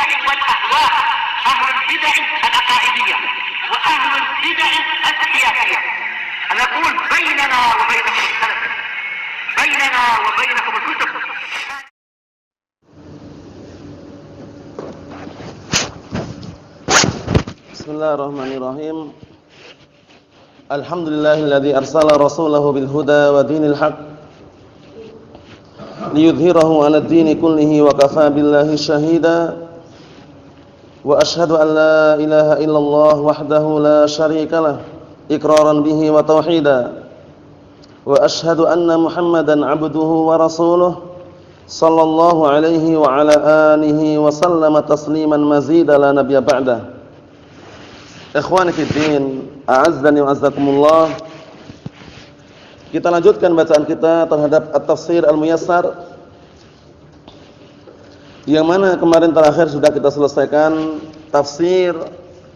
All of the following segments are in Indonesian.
البدع والأهواء، أهل البدع العقائدية وأهل البدع السياسية. أنا أقول بيننا وبينكم السلف، بيننا وبينكم الكتب. Bismillahirrahmanirrahim. Alhamdulillahilladzi arsala rasulahu bil huda wa dinil haq liyudhhirahu 'alad dini kullihi wa kafaa billahi shahida. Wa asyhadu an la ilaha illallah wahdahu la syarika lah iqraran bihi wa tauhida. Wa asyhadu anna Muhammadan 'abduhu wa rasuluh sallallahu alaihi wa ala alihi wa sallama tasliman mazida la nabiyya ba'dah. Ikhwani fi din, a'azzani wa azzakumullah. Kita lanjutkan bacaan kita terhadap At-Tafsir Al-Muyassar, yang mana kemarin terakhir sudah kita selesaikan tafsir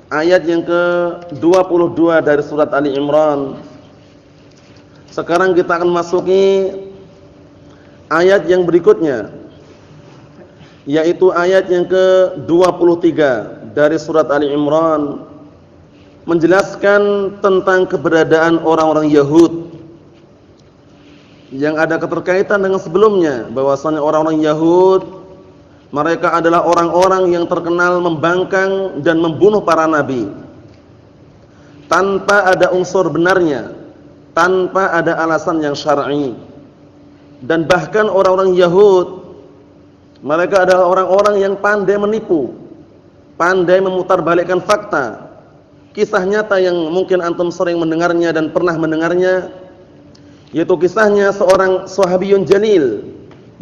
ayat yang ke-22 dari surat Ali Imran. Sekarang kita akan masuki ayat yang berikutnya, yaitu ayat yang ke-23 dari surat Ali Imran, menjelaskan tentang keberadaan orang-orang Yahud yang ada keterkaitan dengan sebelumnya, bahwasanya orang-orang Yahud mereka adalah orang-orang yang terkenal membangkang dan membunuh para nabi tanpa ada unsur benarnya, tanpa ada alasan yang syar'i. Dan bahkan orang-orang Yahud mereka adalah orang-orang yang pandai menipu, pandai memutarbalikkan fakta. Kisah nyata yang mungkin antum sering mendengarnya dan pernah mendengarnya, yaitu kisahnya seorang sahabiyun jalil,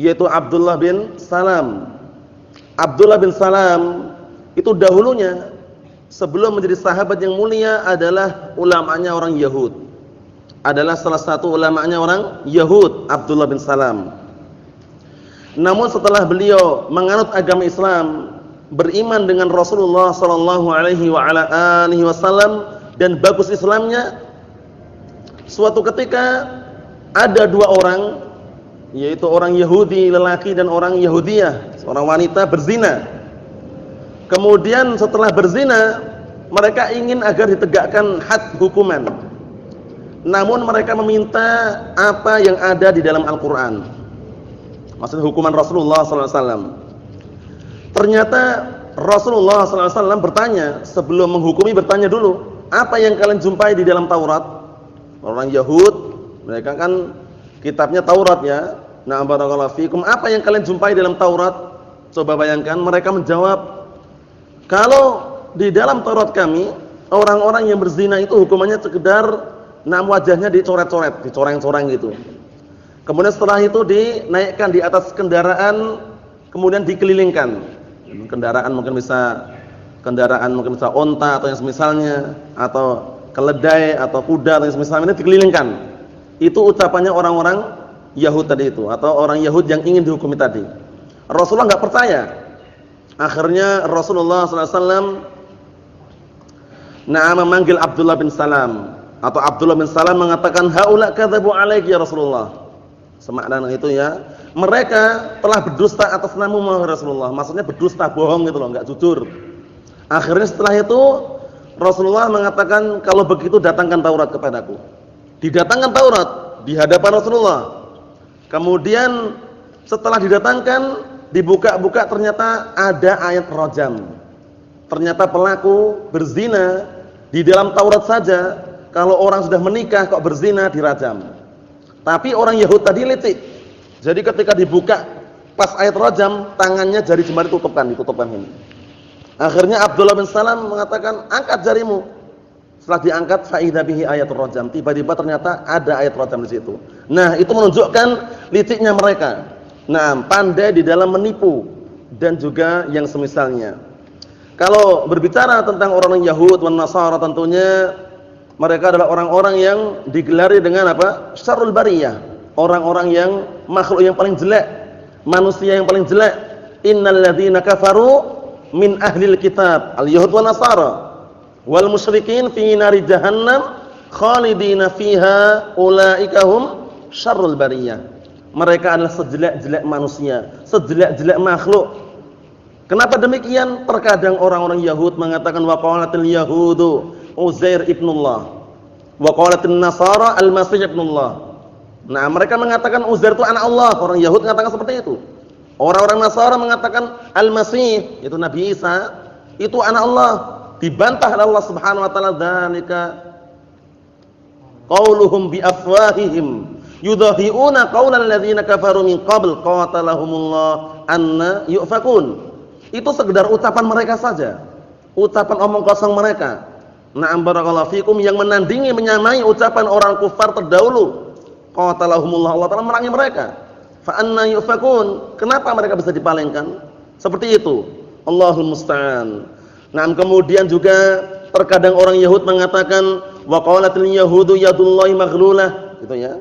yaitu Abdullah bin Salam. Abdullah bin Salam itu dahulunya sebelum menjadi sahabat yang mulia adalah ulamanya orang Yahud. Adalah salah satu ulamanya orang Yahud, Abdullah bin Salam. Namun setelah beliau menganut agama Islam, beriman dengan Rasulullah sallallahu alaihi wa ala alihi wasallam dan bagus Islamnya, suatu ketika ada dua orang, yaitu orang Yahudi lelaki dan orang Yahudiyah, seorang wanita berzina. Kemudian setelah berzina, mereka ingin agar ditegakkan had hukuman. Namun mereka meminta apa yang ada di dalam Al-Qur'an. Maksudnya hukuman Rasulullah sallallahu alaihi wasallam. Ternyata Rasulullah SAW bertanya, sebelum menghukumi bertanya dulu, apa yang kalian jumpai di dalam Taurat? Orang Yahud, mereka kan kitabnya Taurat ya. Nah, barakallahu fikum, apa yang kalian jumpai dalam Taurat? Coba bayangkan, mereka menjawab, kalau di dalam Taurat kami, orang-orang yang berzina itu hukumannya sekedar wajahnya dicoret-coret, dicoreng-coreng gitu. Kemudian setelah itu dinaikkan di atas kendaraan, kemudian dikelilingkan. Kendaraan mungkin bisa onta atau yang semisalnya, atau keledai atau kuda atau yang semisalnya, ini dikelilingkan. Itu ucapannya orang-orang Yahud tadi itu, atau orang Yahud yang ingin dihukumi tadi. Rasulullah enggak percaya. Akhirnya Rasulullah SAW memanggil Abdullah bin Salam, atau Abdullah bin Salam mengatakan, haula kadzabu alaiki ya Rasulullah. Semakna itu ya, mereka telah berdusta atas namamu Rasulullah. Maksudnya berdusta, bohong gitu loh, enggak jujur. Akhirnya setelah itu Rasulullah mengatakan, kalau begitu datangkan Taurat kepadaku. Didatangkan Taurat di hadapan Rasulullah. Kemudian setelah didatangkan, dibuka-buka, ternyata ada ayat rajam. Ternyata pelaku berzina di dalam Taurat saja, kalau orang sudah menikah kok berzina dirajam. Tapi orang Yahud tadi licik. Jadi ketika dibuka pas ayat rajam, tangannya jari jemari ditutupkan ini. Akhirnya Abdullah bin Salam mengatakan, angkat jarimu. Setelah diangkat, fa idza bihi ayatul rajam. Tiba-tiba ternyata ada ayat rajam di situ. Nah, itu menunjukkan liciknya mereka. Nah, pandai di dalam menipu dan juga yang semisalnya. Kalau berbicara tentang orang Yahud dan Nasara, tentunya mereka adalah orang-orang yang digelari dengan apa? Syarrul bariyah. Orang-orang yang makhluk yang paling jelek, manusia yang paling jelek. Innal ladzina kafaru min ahlil kitab, al-yahud wan nasara, wal musyrikin fi nari jahannam khalidina fiha ulaika hum syarrul bariyah. Mereka adalah sejelek-jelek manusia, sejelek-jelek makhluk. Kenapa demikian? Terkadang orang-orang Yahud mengatakan wa qalatil yahudu Uzair ibnullah wa qalatin nasara al-masih ibnullah. Nah, mereka mengatakan Uzair itu anak Allah. Orang Yahud mengatakan seperti itu. Orang-orang Nasara mengatakan Al-Masih, itu Nabi Isa, itu anak Allah. Dibantah oleh Allah Subhanahu wa taala, dzalika qauluhum bi afwahihim yudahiuna qaulal ladzina kafaru min qabl qatalahumullah anna yufakun. Itu sekedar ucapan mereka saja. Ucapan omong kosong mereka. Na'am barakallahu fikum, yang menandingi menyamai ucapan orang kufar terdahulu. Qatalahumullah, Allah Ta'ala merangi mereka. Fa anna yufakun, kenapa mereka bisa dipalingkan? Seperti itu. Allahul musta'an. Nah, kemudian juga terkadang orang Yahud mengatakan wa qalatil yahudu yadullahi maghlulah, gitu ya.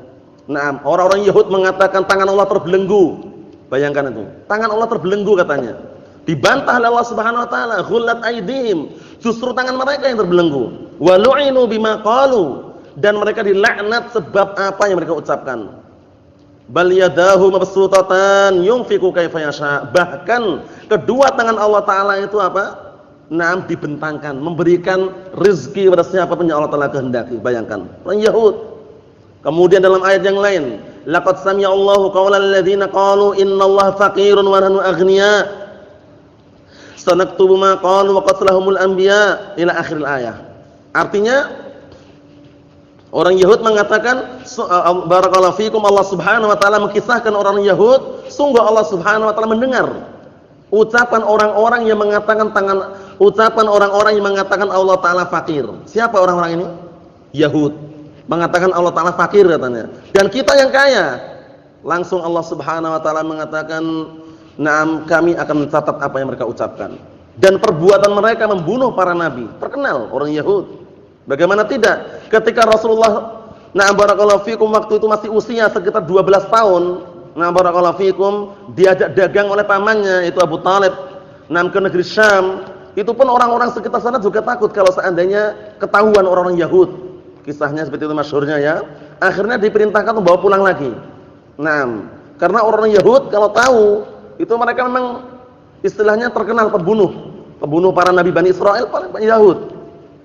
Nah, orang-orang Yahud mengatakan tangan Allah terbelenggu. Bayangkan itu. Tangan Allah terbelenggu katanya. Dibantah oleh Allah Subhanahu wa taala, ghullat aydihim. Justru tangan mereka yang terbelenggu. Wa lu'inu bima qalu, dan mereka dilaknat sebab apa yang mereka ucapkan. Bal yadahu mabsutatan yunfiqu kaifa yasha. Bahkan kedua tangan Allah taala itu apa? Naam, dibentangkan, memberikan rezeki kepada siapa pun yang Allah taala kehendaki. Bayangkan orang Yahud. Kemudian dalam ayat yang lain, laqad sami'a Allahu qaulal ladzina qalu innallaha faqirun wa nahnu aghnia. Sanaktubu ma qalu wa qatlahumul anbiya ila akhiril ayah. Artinya orang Yahud mengatakan, barakallahu fikum, Allah Subhanahu wa taala mengkisahkan orang Yahud, sungguh Allah Subhanahu wa taala mendengar ucapan orang-orang yang mengatakan Allah taala fakir. Siapa orang-orang ini? Yahud. Mengatakan Allah taala fakir katanya. Dan kita yang kaya. Langsung Allah Subhanahu wa taala mengatakan, "Na'am, kami akan mencatat apa yang mereka ucapkan." Dan perbuatan mereka membunuh para nabi. Terkenal orang Yahud. Bagaimana tidak? Ketika Rasulullah, na'am barakallahu fikum, waktu itu masih usia sekitar 12 tahun, na'am barakallahu fikum, diajak dagang oleh pamannya itu Abu Talib, na'am, ke negeri Syam. Itu pun orang-orang sekitar sana juga takut kalau seandainya ketahuan orang-orang Yahud. Kisahnya seperti itu masyhurnya ya. Akhirnya diperintahkan untuk bawa pulang lagi. Na'am, karena orang Yahud kalau tahu, itu mereka memang istilahnya terkenal pembunuh para nabi Bani Israel, para Yahud.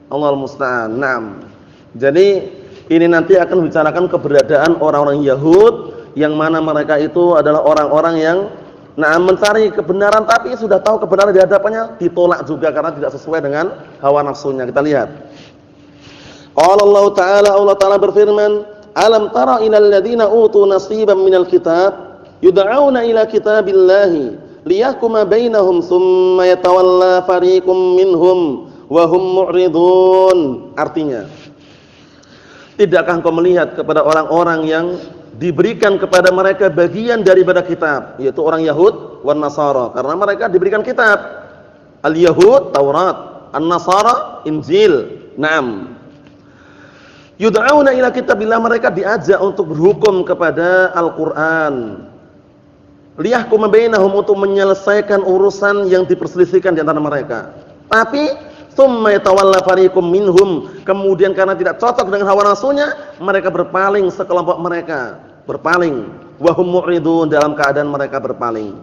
Allahul musta'an. Naam. Jadi ini nanti akan bicarakan keberadaan orang-orang Yahud yang mana mereka itu adalah orang-orang yang mencari kebenaran, tapi sudah tahu kebenaran di hadapannya ditolak juga karena tidak sesuai dengan hawa nafsunya. Kita lihat. Qala Allah Ta'ala berfirman, "Alam tara ilal ladzina utu nasiban minal kitab yud'auna ila kitabillahi liyahkuma bainahum tsumma yatawalla fariqum minhum wa hum mu'ridun." Artinya, tidakkah engkau melihat kepada orang-orang yang diberikan kepada mereka bagian daripada kitab, yaitu orang Yahud wan Nasara, karena mereka diberikan kitab. Al-Yahud Taurat, An-Nasara Injil. Naam. Yud'auna ila kitabillah, mereka diajak untuk berhukum kepada Al-Qur'an. Liyahkum bainahum, untuk menyelesaikan urusan yang diperselisihkan di antara mereka. Tapi tsumma yatawalla fariqum minhum, kemudian karena tidak cocok dengan hawa nafsunya, mereka berpaling, sekelompok mereka berpaling. Wa hum mu'ridun, dalam keadaan mereka berpaling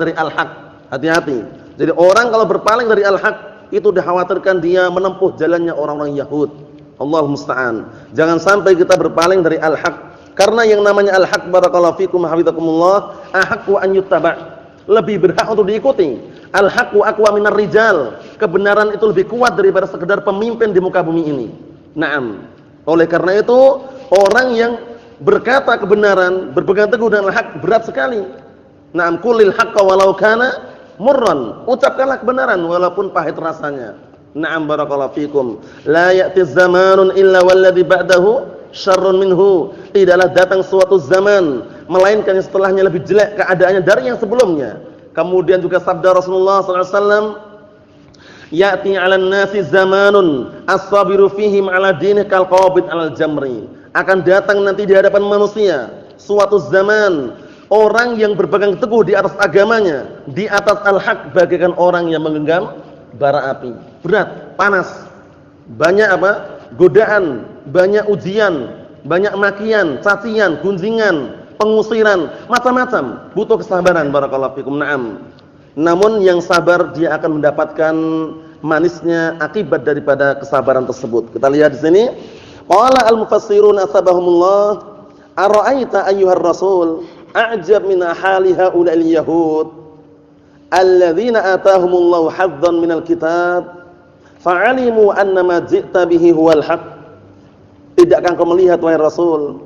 dari al-haq. Hati-hati. Jadi orang kalau berpaling dari al-haq, itu dikhawatirkan dia menempuh jalannya orang-orang Yahud. Allahul musta'an. Jangan sampai kita berpaling dari al-haq, karena yang namanya al-haq, barakallahu fikum hafizakumullah, ahaqqu an yuttaba', lebih berhak untuk diikuti. Al-haqqu aqwa minar rijal, kebenaran itu lebih kuat daripada sekedar pemimpin di muka bumi ini. Naam. Oleh karena itu, orang yang berkata kebenaran, berpegang teguh dengan al-haq, berat sekali. Naam, qulil haqqa walau kana murran, ucapkanlah kebenaran walaupun pahit rasanya. Naam barakallahu fikum. La ya'ti zamanun illa walladhi ba'dahu syarrun minhu. Tidaklah datang suatu zaman melainkan yang setelahnya lebih jelek keadaannya dari yang sebelumnya. Kemudian juga sabda Rasulullah sallallahu alaihi wasallam, ya'ti 'alan nasi zamanun as-sabiru fihim 'ala dinihi kal qabid 'alal jamri. Akan datang nanti di hadapan manusia suatu zaman, orang yang berpegang teguh di atas agamanya, di atas al-haq, bagaikan orang yang menggenggam bara api. Berat, panas. Banyak apa? Godaan, banyak ujian, banyak makian, cacian, gunjingan, pengusiran, macam-macam. Butuh kesabaran, barakallahu fikum. Naam. Namun yang sabar dia akan mendapatkan manisnya akibat daripada kesabaran tersebut. Kita lihat di sini. Qala al-mufassirun asbahumullah, ara'aita ayyuhar rasul a'jab min hali haula'il yahud alladzina atahumullahu hadzan minal kitab fa'alimu annama ji'ta bihi huwal haqq. Tidakkah engkau melihat wahai Rasul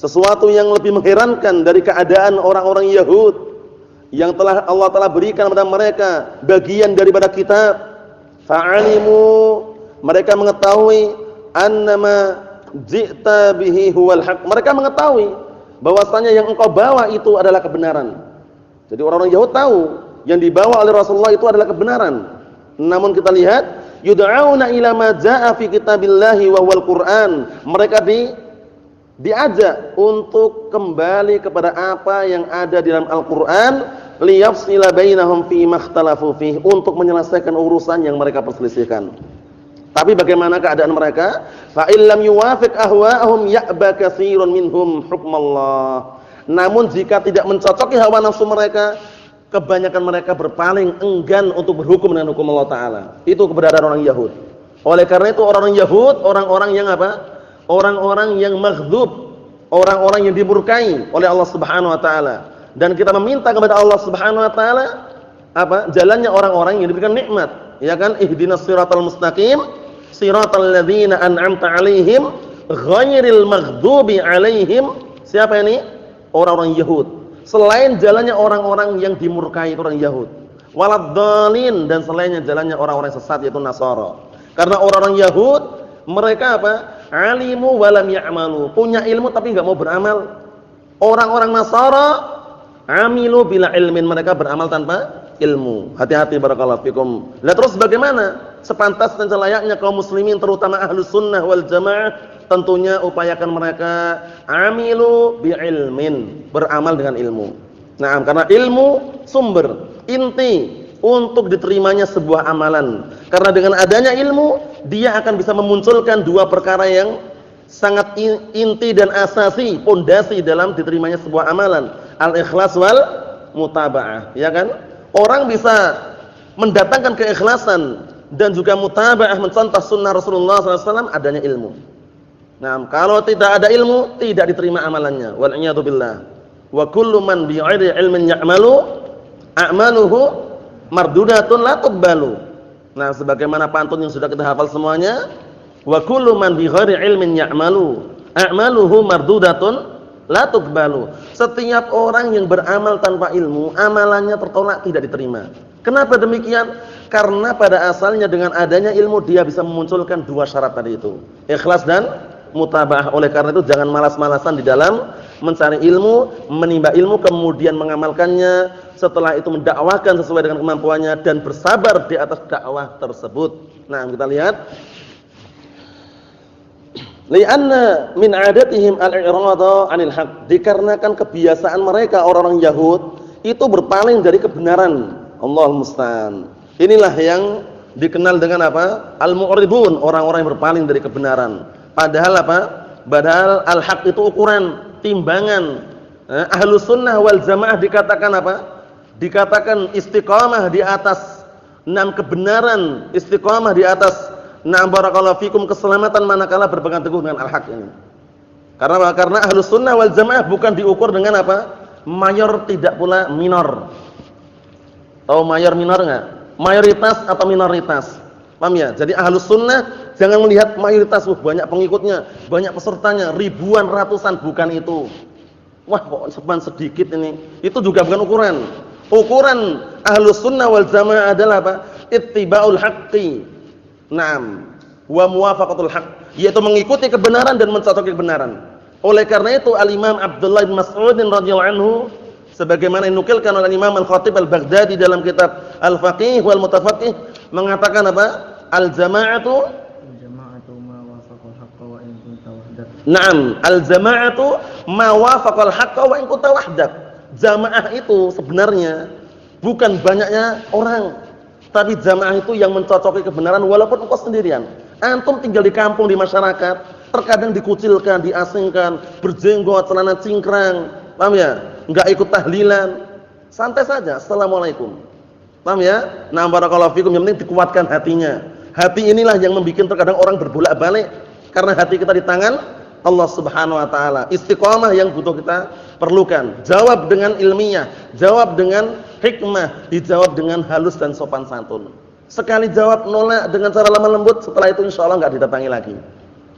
sesuatu yang lebih mengherankan dari keadaan orang-orang Yahud yang telah Allah telah berikan kepada mereka bagian daripada kitab. Fa'alimu, mereka mengetahui annama ji'ta bihi huwal haq. Mereka mengetahui bahwasanya yang engkau bawa itu adalah kebenaran. Jadi orang-orang Yahud tahu yang dibawa oleh Rasulullah itu adalah kebenaran. Namun kita lihat yud'auna ila ma jaa'a fi kitabillahi wa huwal Qur'an. Mereka diajak untuk kembali kepada apa yang ada di dalam Al-Qur'an, liyafsila bainahum fi makhtalafu fihi, untuk menyelesaikan urusan yang mereka perselisihkan. Tapi bagaimana keadaan mereka? Fa illam yuwafiq ahwa'ahum ya'ba katsirun minhum hukmallah. Namun jika tidak mencocoki hawa nafsu mereka, kebanyakan mereka berpaling enggan untuk berhukum dengan hukum Allah Ta'ala. Itu keberadaan orang Yahud. Oleh karena itu orang-orang Yahud, orang-orang yang apa? Orang-orang yang maghdub, orang-orang yang dimurkai oleh Allah Subhanahu Wa Ta'ala. Dan kita meminta kepada Allah Subhanahu Wa Ta'ala apa? Jalannya orang-orang yang diberikan nikmat. Ya kan? Ihdinas siratal mustaqim, siratal ladzina an'amta 'alaihim, ghairil maghdubi 'alaihim. Siapa ini? Orang-orang Yahud. Selain jalannya orang-orang yang dimurkai itu orang Yahud. Waladhdallin, dan selainnya jalannya orang-orang sesat yaitu Nasara. Karena orang-orang Yahud mereka apa? Alimu walam ya'malu, punya ilmu tapi enggak mau beramal. Orang-orang Nasara amilu bila ilmin, mereka beramal tanpa ilmu. Hati-hati barakallahu fikum. Lah terus bagaimana? Sepantas dan selayaknya kaum muslimin terutama ahlus sunnah wal jamaah tentunya upayakan mereka amilu bi ilmin, beramal dengan ilmu. Nah, karena ilmu sumber inti untuk diterimanya sebuah amalan. Karena dengan adanya ilmu dia akan bisa memunculkan dua perkara yang sangat inti dan asasi, pondasi dalam diterimanya sebuah amalan. Al-ikhlas wal mutaba'ah, ya kan? Orang bisa mendatangkan keikhlasan dan juga mutaba'ah, mencontoh sunnah Rasulullah SAW adanya ilmu. Nah, kalau tidak ada ilmu, tidak diterima amalannya. Wal iyadu billah. Wa kullu man bi'airi ilmin ya'malu a'maluhu mardudatun la tuqbalu. Nah, sebagaimana pantun yang sudah kita hafal semuanya, wa kullu man bighairi ilmin ya'malu a'maluhu mardudatun la tuqbalu. Setiap orang yang beramal tanpa ilmu, amalannya tertolak, tidak diterima. Kenapa demikian? Karena pada asalnya dengan adanya ilmu dia bisa memunculkan dua syarat tadi itu, ikhlas dan mutaba'ah. Oleh karena itu jangan malas-malasan di dalam mencari ilmu, menimba ilmu, kemudian mengamalkannya, setelah itu mendakwahkan sesuai dengan kemampuannya dan bersabar di atas dakwah tersebut. Nah, kita lihat li'anna min 'adatihim al-i'rada 'anil haqq, dikarenakan kebiasaan mereka orang-orang Yahud itu berpaling dari kebenaran. Allahul musta'an. Inilah yang dikenal dengan apa? Al-mu'ridun, orang-orang yang berpaling dari kebenaran. Padahal apa? Padahal al-haq itu ukuran, timbangan. Ahlus sunnah wal jamaah dikatakan apa? Dikatakan istiqamah di atas kebenaran, istiqamah di atas barakallahu fikum keselamatan manakala berpegang teguh dengan al-haq ini. Karena ahlus sunnah wal jamaah bukan diukur dengan apa? Mayor, tidak pula minor. Tahu mayor minor enggak? Mayoritas atau minoritas. Paham ya? Jadi ahlus sunnah jangan melihat mayoritas, banyak pengikutnya, banyak pesertanya, ribuan, ratusan, bukan itu. Wah, kok seban sedikit ini. Itu juga bukan ukuran. Ukuran ahlus sunnah wal jamaah adalah apa? Ittiba'ul haqqi. Naam, wa muwafaqatul haqq, yaitu mengikuti kebenaran dan mencocoki kebenaran. Oleh karena itu Al-Imam Abdullah bin Mas'ud radhiyallahu anhu sebagaimana dinukilkan oleh Imam Al-Khatib Al-Baghdadi dalam kitab Al-Faqih wal Mutafaqih mengatakan apa? Al-jama'atu ma wafaqal haqqa wa in kunta wahdak. Naam, al-jama'atu ma wafaqal haqqa wa in kunta wahdak. Jamaah itu sebenarnya bukan banyaknya orang, tapi jamaah itu yang mencocoki kebenaran walaupun engkau sendirian. Antum tinggal di kampung, di masyarakat, terkadang dikucilkan, diasingkan, berjenggot, celana cingkrang, paham ya? Enggak ikut tahlilan. Santai saja, assalamualaikum. Paham ya? Nah, barakallahu fikum, yang penting dikuatkan hatinya. Hati inilah yang membuat terkadang orang berbolak-balik, karena hati kita di tangan Allah Subhanahu wa taala. Istiqomah yang butuh kita perlukan. Jawab dengan ilmiah, jawab dengan hikmah, dijawab dengan halus dan sopan santun. Sekali jawab nolak dengan cara lemah lembut, setelah itu insyaallah enggak didatangi lagi.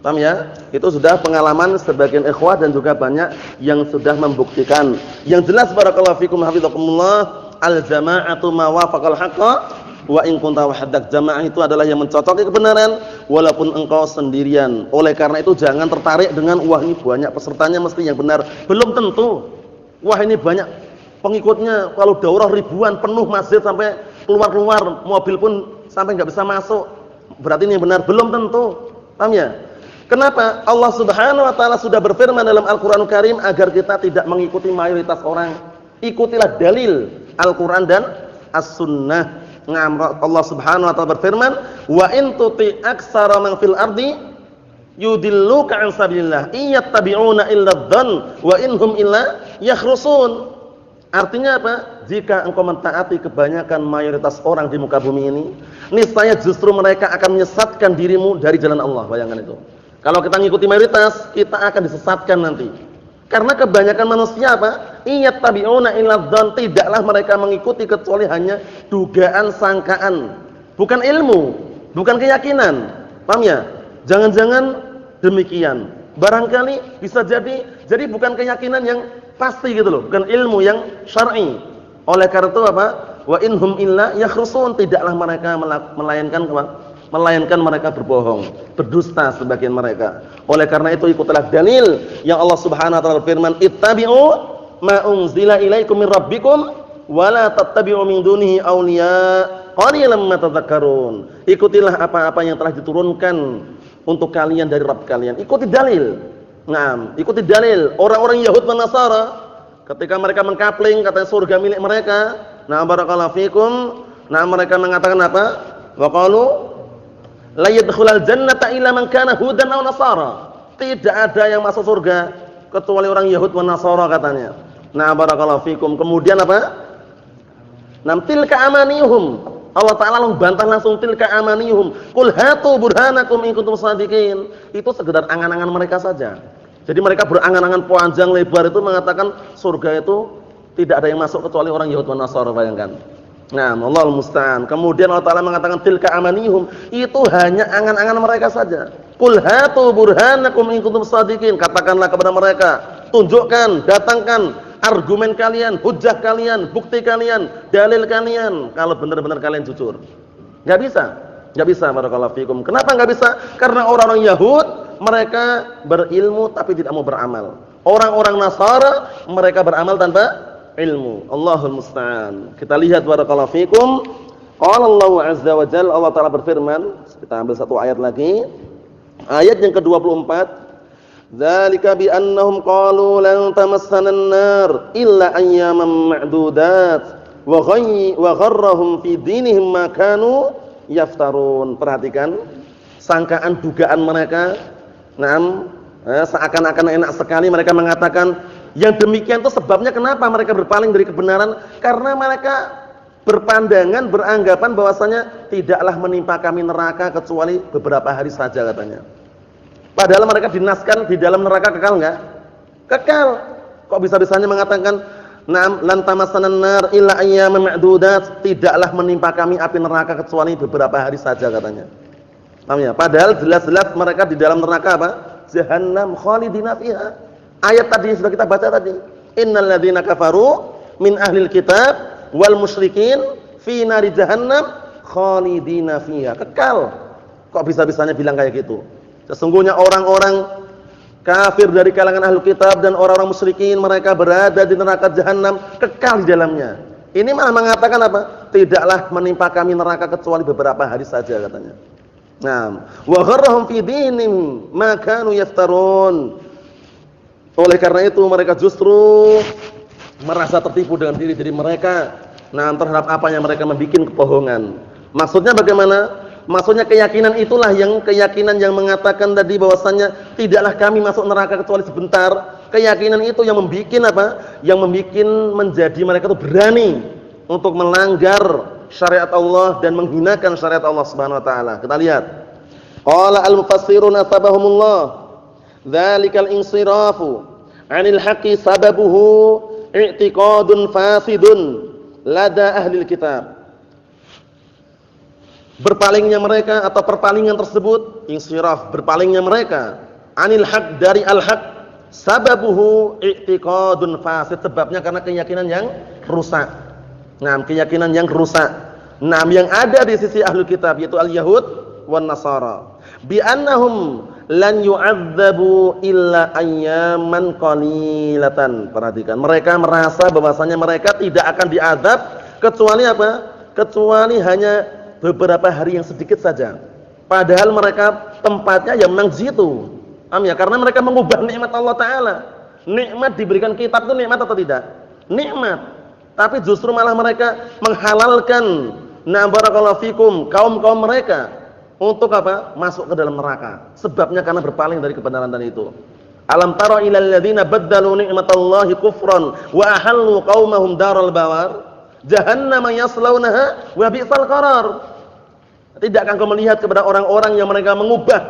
Paham ya? Itu sudah pengalaman sebagian ikhwah dan juga banyak yang sudah membuktikan. Yang jelas barakallahu fikum hafizakumullah, al-jama'atu ma wafaqal haqqa wa in kunta wahdak. Jamaah itu adalah yang mencocoki kebenaran walaupun engkau sendirian. Oleh karena itu jangan tertarik dengan wah ini banyak pesertanya mesti yang benar. Belum tentu. Wah ini banyak pengikutnya, kalau daurah ribuan penuh masjid sampai keluar-keluar, mobil pun sampai enggak bisa masuk. Berarti ini yang benar. Belum tentu. Paham ya? Kenapa? Allah Subhanahu wa taala sudah berfirman dalam Al-Qur'anul Karim agar kita tidak mengikuti mayoritas orang. Ikutilah dalil Al-Qur'an dan As-Sunnah. Allah Subhanahu wa taala berfirman, "Wa in tuti aktsara man fil ardi yudilluka an sabilillah, iyattabi'una illa dzann wa inhum illa yakhrusun." Artinya apa? Jika engkau mentaati kebanyakan mayoritas orang di muka bumi ini, niscaya justru mereka akan menyesatkan dirimu dari jalan Allah. Bayangkan itu. Kalau kita ngikuti mayoritas, kita akan disesatkan nanti. Karena kebanyakan manusia apa? Iyattabi'una illa dzann, tidaklah mereka mengikuti kecuali hanya dugaan, sangkaan. Bukan ilmu, bukan keyakinan. Paham ya? Jangan-jangan demikian. Barangkali bisa jadi bukan keyakinan yang pasti gitu loh, bukan ilmu yang syar'i. Oleh karena itu apa? Wa inhum illa yakhrusun, tidaklah mereka melainkan mereka berbohong, berdusta sebagian mereka. Oleh karena itu ikutilah dalil yang Allah Subhanahu wa taala berfirman, "Ittabi'u ma unzila ilaikum min rabbikum wa la tattabi'u min dunihi awliya qalilan ma tadhakkarun." Ikutilah apa-apa yang telah diturunkan untuk kalian dari Rabb kalian. Ikuti dalil. Nah, ikuti dalil. Orang-orang Yahud dan Nasara ketika mereka mengkapling katanya surga milik mereka. Nah, barakallahu fikum. Nah, mereka mengatakan apa? Wa qalu la yadkhulul jannata illa man kana hudan aw nasara. Tidak ada yang masuk surga kecuali orang Yahud dan Nasara katanya. Nah, barakallahu fikum. Kemudian apa? Nam tilka amanihum. Allah Ta'ala membantah langsung tilka amanihum. Qul hatu burhanakum in kuntum shadiqin. Itu sekedar angan-angan mereka saja. Jadi mereka berangan-angan panjang lebar itu mengatakan surga itu tidak ada yang masuk kecuali orang Yahud dan Nasara, bayangkan. Nah, Allahul musta'an. Kemudian Allah Ta'ala mengatakan tilka amanihum, itu hanya angan-angan mereka saja. Qul hatu burhanakum in kuntum shadiqin. Katakanlah kepada mereka, tunjukkan, datangkan argumen kalian, hujjah kalian, bukti kalian, dalil kalian kalau benar-benar kalian jujur. Enggak bisa barakallahu fikum. Kenapa enggak bisa? Karena orang-orang Yahud mereka berilmu tapi tidak mau beramal. Orang-orang Nasara mereka beramal tanpa ilmu. Allahul musta'an. Kita lihat barakallahu fikum. Qala Allah azza wa jalla, Allah Ta'ala berfirman, kita ambil satu ayat lagi. Ayat yang ke-24. Dzalika bi annahum qalu lan tamassana an-nar illa ayyaman ma'dudat wa gharrahum fi dinihim ma kanu yaftarun. Perhatikan sangkaan dugaan mereka. Seakan-akan enak sekali mereka mengatakan yang demikian itu sebabnya kenapa mereka berpaling dari kebenaran, karena mereka berpandangan, beranggapan bahwasanya tidaklah menimpa kami neraka kecuali beberapa hari saja katanya. Padahal mereka dinaskan di dalam neraka kekal enggak? Kekal. Kok bisa-bisanya mengatakan lan tamassanan nar illa ayyaman ma'dudat, tidaklah menimpa kami api neraka kecuali beberapa hari saja katanya. Paham ya? Padahal jelas-jelas mereka di dalam neraka apa? Jahannam khalidina fiha. Ayat tadi sudah kita baca tadi. Innal ladzina kafaru min ahlil kitab wal musyrikin fi nari jahannam khalidina fiha. Kekal. Kok bisa-bisanya bilang kayak gitu? Sesungguhnya orang-orang kafir dari kalangan ahli kitab dan orang-orang musyrikin mereka berada di neraka jahanam, kekal di dalamnya. Ini malah mengatakan apa? Tidaklah menimpa kami neraka kecuali beberapa hari saja katanya. Nah, wa gharrahum fi dinihim ma kanu yaftarun. Oleh karena itu mereka justru merasa tertipu dengan diri mereka. Nah, terhadap apa yang mereka membuat kebohongan. Maksudnya bagaimana? Maksudnya keyakinan itulah keyakinan yang mengatakan tadi bahwasanya tidaklah kami masuk neraka kecuali sebentar. Keyakinan itu yang membuat apa? Yang membuat menjadi mereka itu berani untuk melanggar syariat Allah dan menghinakan syariat Allah Subhanahu wa taala. Kita lihat. Qala al-mufassirun asbahumullah, dzalikal insirafu 'anil haqqi sababuhu i'tiqadun fasidun lada ahlil kitab. Berpalingnya mereka atau perpalingan tersebut, insiraf, berpalingnya mereka 'anil haqq dari al-haqq, sababuhu i'tiqadun fasid, sebabnya karena keyakinan yang rusak. Nah, keyakinan yang rusak. Nah, yang ada di sisi ahlul kitab yaitu al-yahud wan nasara. Bi annahum lan yu'adzabu illa ayyaman qalilatan. Perhatikan, mereka merasa bahwasanya mereka tidak akan diazab kecuali apa? Kecuali hanya beberapa hari yang sedikit saja. Padahal mereka tempatnya yang memang di situ. Paham ya? Karena mereka mengubah nikmat Allah taala. Nikmat diberikan kitab itu nikmat atau tidak? Nikmat. Tapi justru malah mereka menghalalkan, na barakallahu fikum, kaum-kaum mereka untuk apa? Masuk ke dalam neraka. Sebabnya karena berpaling dari kebenaran tadi itu. Alam tara ilal ladzina baddalu ni'matallahi kufran wa ahallu qaumahum daral bawar jahannama yaslaunaha wa bi'sal qarar. Tidakkah kau melihat kepada orang-orang yang mereka mengubah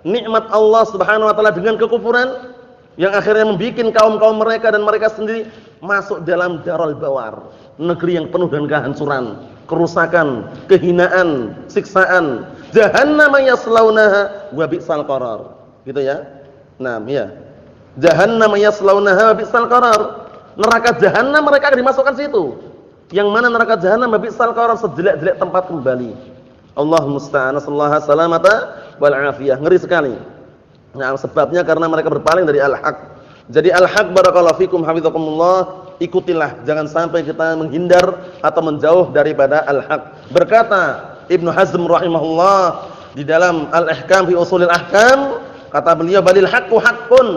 nikmat Allah Subhanahu wa taala dengan kekufuran, yang akhirnya membuat kaum-kaum mereka dan mereka sendiri masuk dalam daral bawar, negeri yang penuh dengan kehancuran, kerusakan, kehinaan, siksaan. Jahannama yaslaunaha wa bi'sal qarar. Gitu ya. Nah, iya. Jahannama yaslaunaha wa bi'sal qarar. Neraka jahanam mereka akan dimasukkan situ. Yang mana neraka jahanam wa bi'sal qarar, sejelek-jelek tempat kembali. Allah musta'an, sallallahu salamata wal afiyah. Ngeri sekali. Nah, sebabnya karena mereka berpaling dari al-haq. Jadi al-haq, barakallahu fikum hafizakumullah, ikutilah, jangan sampai kita menghindar atau menjauh daripada al-haq. Berkata Ibnu Hazm rahimahullah di dalam Al-Ihkam fi Ushulil Ahkam, kata beliau, balil haqqu haqqun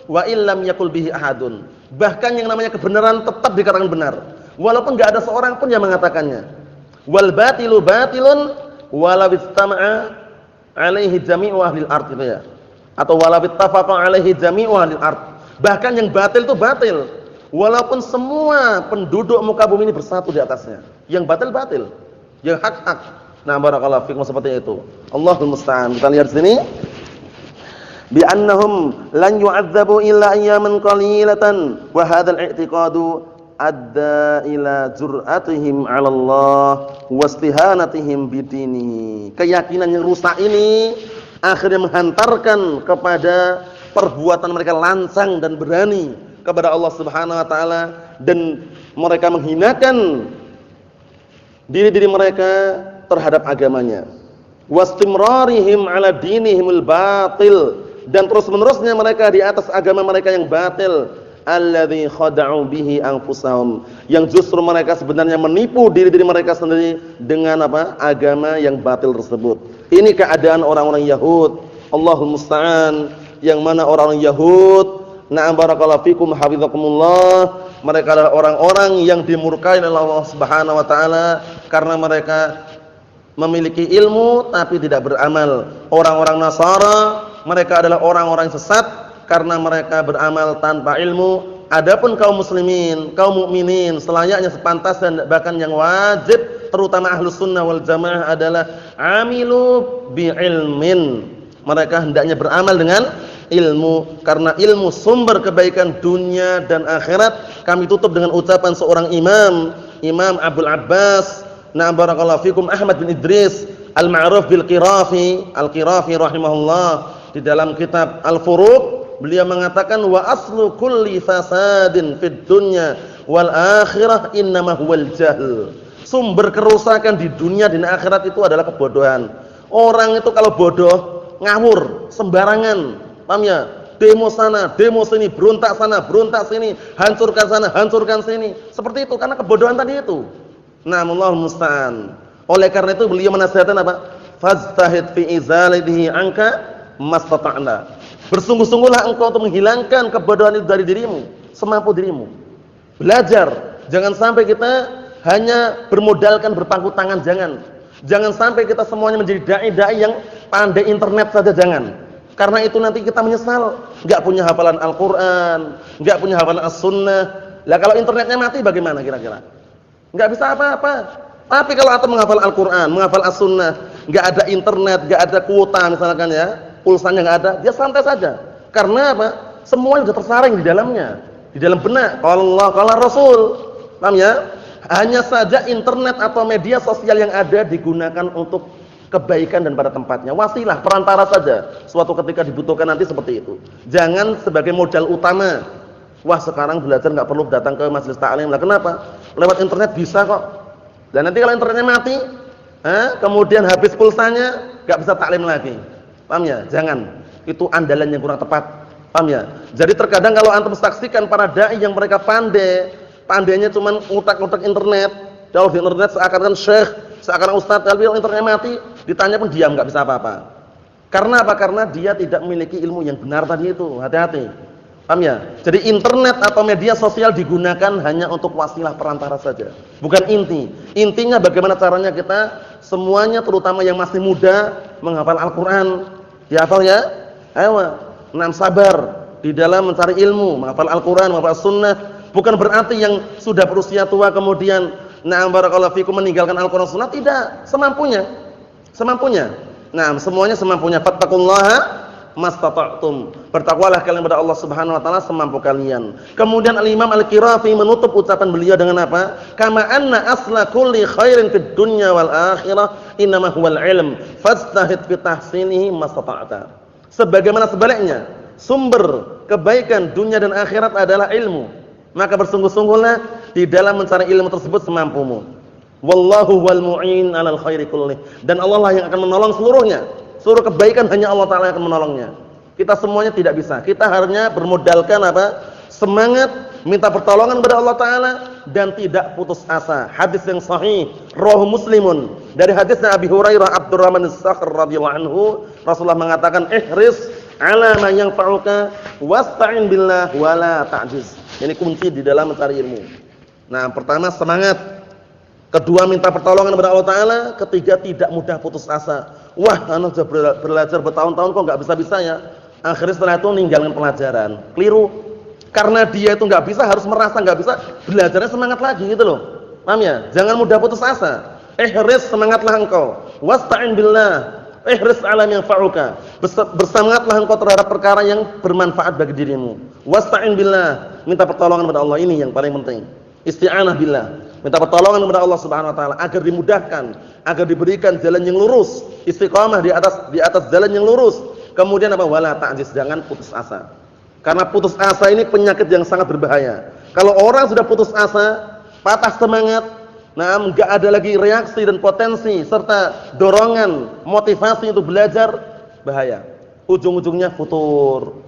wa illam yakul bihi ahadun. Bahkan yang namanya kebenaran tetap dikatakan benar walaupun enggak ada seorang pun yang mengatakannya. Wal batilu batilun walau istama'a alaihi jami'u ahlil ard, itu ya. Atau walau ittafaqa alaihi jami'u ahlil ard. Bahkan yang batil itu batil walaupun semua penduduk muka bumi ini bersatu di atasnya. Yang batil, yang hak. Nah, barakallahu fikum, seperti itu. Allahul musta'an. Kita lihat sini. Bi annahum lan yu'adzabu illa ayyaman qalilatan wa hadzal i'tiqadu adda ila jur'atihim 'ala Allah wastihanatihim bidinihi. Keyakinan yang rusak ini akhirnya menghantarkan kepada perbuatan mereka lancang dan berani kepada Allah Subhanahu wa taala, dan mereka menghinakan diri-diri mereka terhadap agamanya. Wastimrarihim 'ala dinihimul batil, dan terus-menerusnya mereka di atas agama mereka yang batil. Alladzi khada'u bihi anfusahum, yang justru mereka sebenarnya menipu diri-diri mereka sendiri dengan apa? Agama yang batil tersebut. Ini keadaan orang-orang Yahud. Allahul musta'an. Yang mana orang-orang Yahud, na'am barakallahu fikum hafizakumullah, mereka adalah orang-orang yang dimurkai oleh Allah Subhanahu wa taala karena mereka memiliki ilmu tapi tidak beramal. Orang-orang Nasara, mereka adalah orang-orang sesat karena mereka beramal tanpa ilmu. Adapun kaum muslimin, kaum mukminin, selayaknya sepantas dan bahkan yang wajib, terutama ahlus sunnah wal jamaah, adalah amilu bi ilmin. Mereka hendaknya beramal dengan ilmu, karena ilmu sumber kebaikan dunia dan akhirat. Kami tutup dengan ucapan seorang Imam Abdul Abbas, na'am barakallahu fikum, Ahmad bin Idris al-ma'ruf bil Qirafi, al-Qirafi rahimahullah, di dalam kitab Al-Furuq. Beliau mengatakan, wa aslu kulli fasadin fid dunya wal akhirah innama huwal jahl. Sumber kerusakan di dunia dan akhirat itu adalah kebodohan. Orang itu kalau bodoh, ngawur, sembarangan, paham ya? Demo sana, demo sini, berontak sana, berontak sini, hancurkan sana, hancurkan sini. Seperti itu karena kebodohan tadi itu. Nah, Allahul musta'an. Oleh karena itu beliau menasihatkan apa? Fastahid fi izalatihi anka mastata'na. Bersungguh-sungguhlah engkau untuk menghilangkan kebodohan itu dari dirimu, semampu dirimu. Belajar, jangan sampai kita hanya bermodalkan berpangku tangan, jangan. Jangan sampai kita semuanya menjadi dai-dai yang pandai internet saja, jangan. Karena itu nanti kita menyesal, enggak punya hafalan Al-Qur'an, enggak punya hafalan As-Sunnah. Lah kalau internetnya mati bagaimana kira-kira? Enggak bisa apa-apa. Tapi kalau antum menghafal Al-Qur'an, menghafal As-Sunnah, enggak ada internet, enggak ada kuota misalkan ya, pulsanya enggak ada, dia santai saja. Karena apa? Semuanya sudah tersaring di dalamnya, di dalam benak. Qala Allah, qala Rasul. Paham ya? Hanya saja internet atau media sosial yang ada digunakan untuk kebaikan dan pada tempatnya, wasilah, perantara saja. Suatu ketika dibutuhkan nanti seperti itu. Jangan sebagai modal utama. Wah, sekarang belajar enggak perlu datang ke majelis ta'lim. Lah kenapa? Lewat internet bisa kok. Dan nanti kalau internetnya mati, kemudian habis pulsanya, enggak bisa taklim lagi. Paham ya? Jangan. Itu andalan yang kurang tepat. Paham ya? Jadi terkadang kalau antum saksikan para dai yang mereka pandainya cuma ngutak-ngutak internet. Kalau di internet seakan-akan syekh, seakan-akan ustaz, tapi kalau internetnya mati, ditanya pun diam, enggak bisa apa-apa. Karena apa? Karena dia tidak memiliki ilmu yang benar tadi itu. Hati-hati. Paham ya? Jadi internet atau media sosial digunakan hanya untuk wasilah perantara saja, bukan inti. Intinya bagaimana caranya kita semuanya, terutama yang masih muda, menghafal Al-Qur'an. Dihafal ya? Ayo, sabar di dalam mencari ilmu, menghafal Al-Qur'an, menghafal Sunnah. Bukan berarti yang sudah berusia tua kemudian barakallahu fikum meninggalkan Al-Qur'an Sunnah, tidak, semampunya. Semampunya. Semuanya semampunya. Fattaqullaha mastata'tum. Bertakwalah kalian kepada Allah Subhanahu wa taala semampu kalian. Kemudian Al-Imam Al-Qirafi menutup ucapan beliau dengan apa? Kama anna asla kulli khairin fid dunya wal akhirah innama huwal ilm fastahid fi tahsinihi mastata'ta. Sebagaimana sebaliknya, sumber kebaikan dunia dan akhirat adalah ilmu. Maka bersungguh-sungguhlah di dalam mencari ilmu tersebut semampumu. Wallahu wal mu'in 'alal khairi kullih. Dan Allah lah yang akan menolong seluruhnya. Seluruh kebaikan hanya Allah Ta'ala yang akan menolongnya. Kita semuanya tidak bisa. Kita hanya bermodalkan apa? Semangat, minta pertolongan kepada Allah Ta'ala, dan tidak putus asa. Hadis yang sahih, rawahu Muslimun. Dari hadisnya Abi Hurairah Abdurrahman As-Sakhr radhiyallahu anhu, Rasulullah mengatakan, ihris ala ma yanfa'uka wasta'in billah wala ta'jiz. Ini kunci di dalam mencari ilmu. Pertama semangat. Kedua minta pertolongan kepada Allah Ta'ala. Ketiga tidak mudah putus asa. Wah, anak sudah belajar bertahun-tahun kok enggak bisa-bisa ya. Akhirnya setelah itu ninggalin pelajaran. Keliru. Karena dia itu enggak bisa, harus merasa enggak bisa, belajarnya semangat lagi gitu loh. Paham ya? Jangan mudah putus asa. Ihris, semangatlah engkau. Wasta'in billah. Ihris 'ala ma yanfa'uka. Bersemangatlah engkau terhadap perkara yang bermanfaat bagi dirimu. Wasta'in billah. Minta pertolongan kepada Allah, ini yang paling penting. Isti'anah billah. Minta pertolongan kepada Allah Subhanahu wa taala agar dimudahkan, agar diberikan jalan yang lurus, istiqamah di atas jalan yang lurus. Kemudian apa? Wala ta'jiz, jangan putus asa. Karena putus asa ini penyakit yang sangat berbahaya. Kalau orang sudah putus asa, patah semangat, enggak ada lagi reaksi dan potensi serta dorongan, motivasi untuk belajar, bahaya. Ujung-ujungnya futur.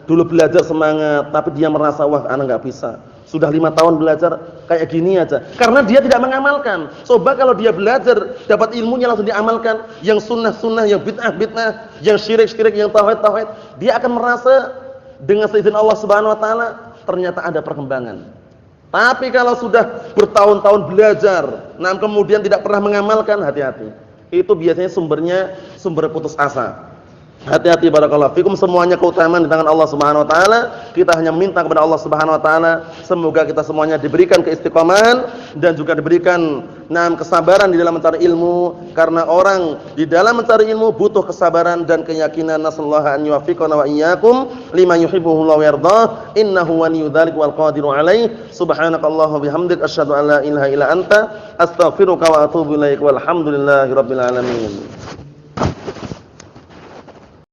Dulu belajar semangat, tapi dia merasa wah, anak enggak bisa. Sudah 5 tahun belajar kayak gini aja. Karena dia tidak mengamalkan. Coba kalau dia belajar, dapat ilmunya langsung diamalkan. Yang sunnah-sunnah, yang bid'ah-bid'ah, yang syirik-syirik, yang tauhid-tauhid. Dia akan merasa dengan seizin Allah Subhanahu wa taala ternyata ada perkembangan. Tapi kalau sudah bertahun-tahun belajar, kemudian tidak pernah mengamalkan, hati-hati. Itu biasanya sumber putus asa. Hati-hati barakallahu fikum, semuanya keutamaan di tangan Allah Subhanahu wa taala. Kita hanya minta kepada Allah Subhanahu wa taala semoga kita semuanya diberikan keistiqomahan dan juga diberikan kesabaran di dalam mencari ilmu, karena orang di dalam mencari ilmu butuh kesabaran dan keyakinan. Nasallahu an yuwaffiqana wa iyyakum lima yuhibbuhu wa yardah, innahu waliyyu dzalik wal qadiru alaih. Subhanakallahumma bihamdik asyhadu an la ilaha illa anta astaghfiruka wa atubu ilaik. Walhamdulillahirabbil alamin.